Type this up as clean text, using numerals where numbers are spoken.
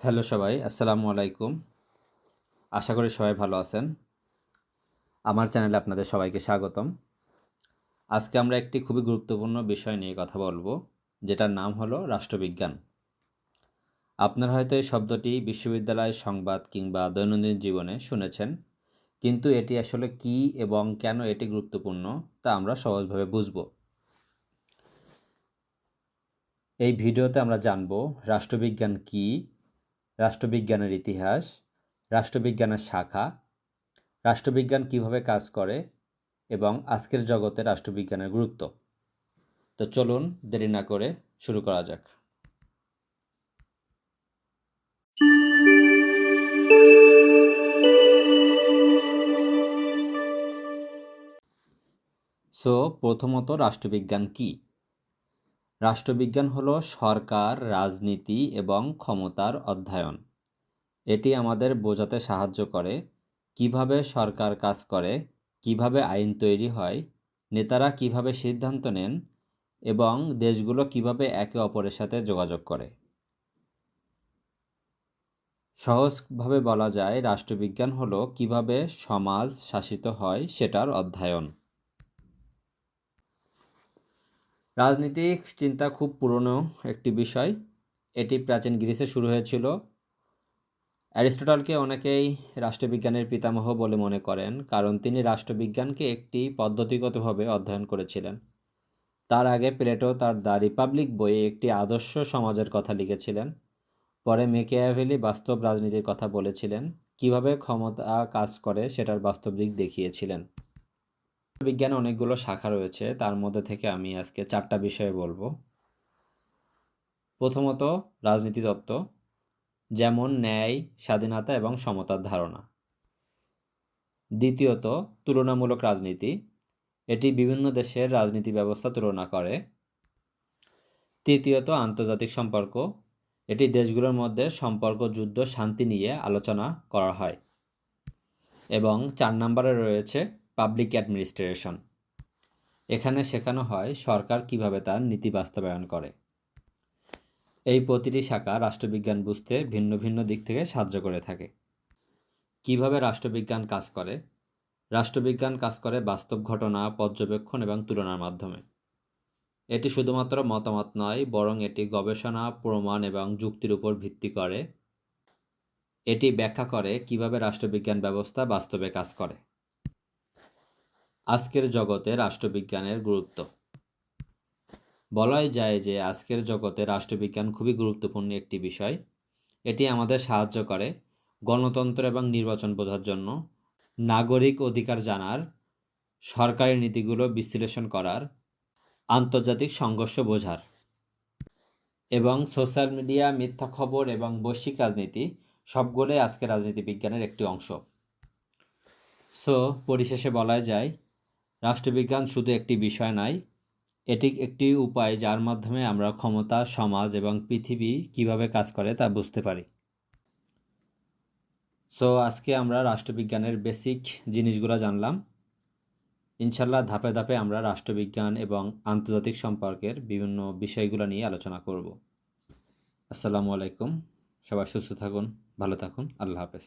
Hello সবাই, আসসালামু আলাইকুম। আশা করি সবাই ভালো আছেন। আমার চ্যানেলে আপনাদের সবাইকে স্বাগতম। আজকে আমরা একটি খুবই গুরুত্বপূর্ণ বিষয় নিয়ে কথা বলবো, যেটার নাম হলো রাষ্ট্রবিজ্ঞান। আপনারা হয়তো এই শব্দটি বিশ্ববিদ্যালয়, সংবাদ কিংবা দৈনন্দিন জীবনে শুনেছেন, কিন্তু এটি আসলে কী এবং কেন এটি গুরুত্বপূর্ণ তা আমরা সহজভাবে বুঝব। এই ভিডিওতে আমরা জানব রাষ্ট্রবিজ্ঞান কী, রাষ্ট্রবিজ্ঞানের ইতিহাস, রাষ্ট্রবিজ্ঞানের শাখা, রাষ্ট্রবিজ্ঞান কিভাবে কাজ করে এবং আজকের জগতে রাষ্ট্রবিজ্ঞানের গুরুত্ব। তো চলুন দেরি না করে শুরু করা যাক। প্রথমত রাষ্ট্রবিজ্ঞান কি? রাষ্ট্রবিজ্ঞান হলো সরকার, রাজনীতি এবং ক্ষমতার অধ্যয়ন। এটি আমাদের বোঝাতে সাহায্য করে কিভাবে সরকার কাজ করে, কিভাবে আইন তৈরি হয়, নেতারা কিভাবে সিদ্ধান্ত নেন এবং দেশগুলো কিভাবে একে অপরের সাথে যোগাযোগ করে। সহজভাবে বলা যায়, রাষ্ট্রবিজ্ঞান হলো কিভাবে সমাজ শাসিত হয় সেটার অধ্যয়ন। রাজনীতিক চিন্তা খুব পুরনো একটি বিষয়। এটি প্রাচীন গ্রিসে শুরু হয়েছিল। অ্যারিস্টটলকে অনেকেই রাষ্ট্রবিজ্ঞানের পিতামহ বলে মনে করেন, কারণ তিনি রাষ্ট্রবিজ্ঞানকে একটি পদ্ধতিগতভাবে অধ্যয়ন করেছিলেন। তার আগে প্লেটো তার দ্য রিপাবলিক বইয়ে একটি আদর্শ সমাজের কথা লিখেছিলেন। পরে মেকিয়াভেলি বাস্তব রাজনীতির কথা বলেছিলেন, কিভাবে ক্ষমতা কাজ করে সেটার বাস্তব দিক দেখিয়েছিলেন। বিজ্ঞানে অনেকগুলো শাখা রয়েছে, তার মধ্যে থেকে আমি আজকে 4টা বিষয়ে বলবো। প্রথমত রাজনীতিতত্ত্ব, যেমন ন্যায়, স্বাধীনতা এবং সমতার ধারণা। দ্বিতীয়ত তুলনামূলক রাজনীতি, এটি বিভিন্ন দেশের রাজনীতি ব্যবস্থা তুলনা করে। তৃতীয়ত আন্তর্জাতিক সম্পর্ক, এটি দেশগুলোর মধ্যে সম্পর্ক, যুদ্ধ, শান্তি নিয়ে আলোচনা করা হয়। এবং 4 নম্বরে রয়েছে পাবলিক অ্যাডমিনিস্ট্রেশন। এখানে শেখানো হয় সরকার কিভাবে তার নীতি বাস্তবায়ন করে। এই প্রতিটি শাখা রাষ্ট্রবিজ্ঞান বুঝতে ভিন্ন ভিন্ন দিক থেকে সাহায্য করে থাকে। কিভাবে রাষ্ট্রবিজ্ঞান কাজ করে? রাষ্ট্রবিজ্ঞান কাজ করে বাস্তব ঘটনা, পর্যবেক্ষণ এবং তুলনার মাধ্যমে। এটি শুধুমাত্র মতামত নয়, বরং এটি গবেষণা, প্রমাণ এবং যুক্তির উপর ভিত্তি করে। এটি ব্যাখ্যা করে কিভাবে রাষ্ট্রবিজ্ঞান ব্যবস্থা বাস্তবে কাজ করে। আজকের জগতে রাষ্ট্রবিজ্ঞানের গুরুত্ব। বলাই যায় যে আজকের জগতে রাষ্ট্রবিজ্ঞান খুবই গুরুত্বপূর্ণ একটি বিষয়। এটি আমাদের সাহায্য করে গণতন্ত্র এবং নির্বাচন বোঝার জন্য, নাগরিক অধিকার জানার, সরকারি নীতিগুলো বিশ্লেষণ করার, আন্তর্জাতিক সংঘর্ষ বোঝার এবং সোশ্যাল মিডিয়া, মিথ্যা খবর এবং বৈশ্বিক রাজনীতি সবগুলোই আজকের রাজনীতি বিজ্ঞানের একটি অংশ। পরিশেষে বলা যায়, রাষ্ট্রবিজ্ঞান শুধু একটি বিষয় নয়, এটি একটি উপায় যার মাধ্যমে আমরা ক্ষমতা, সমাজ এবং পৃথিবী কিভাবে কাজ করে তা বুঝতে পারি। আজকে আমরা রাষ্ট্রবিজ্ঞানের বেসিক জিনিসগুলো জানলাম। ইনশাল্লাহ ধাপে ধাপে আমরা রাষ্ট্রবিজ্ঞান এবং আন্তর্জাতিক সম্পর্কের বিভিন্ন বিষয়গুলো নিয়ে আলোচনা করব। আসসালামু আলাইকুম। সবাই সুস্থ থাকুন, ভালো থাকুন। আল্লাহ হাফেজ।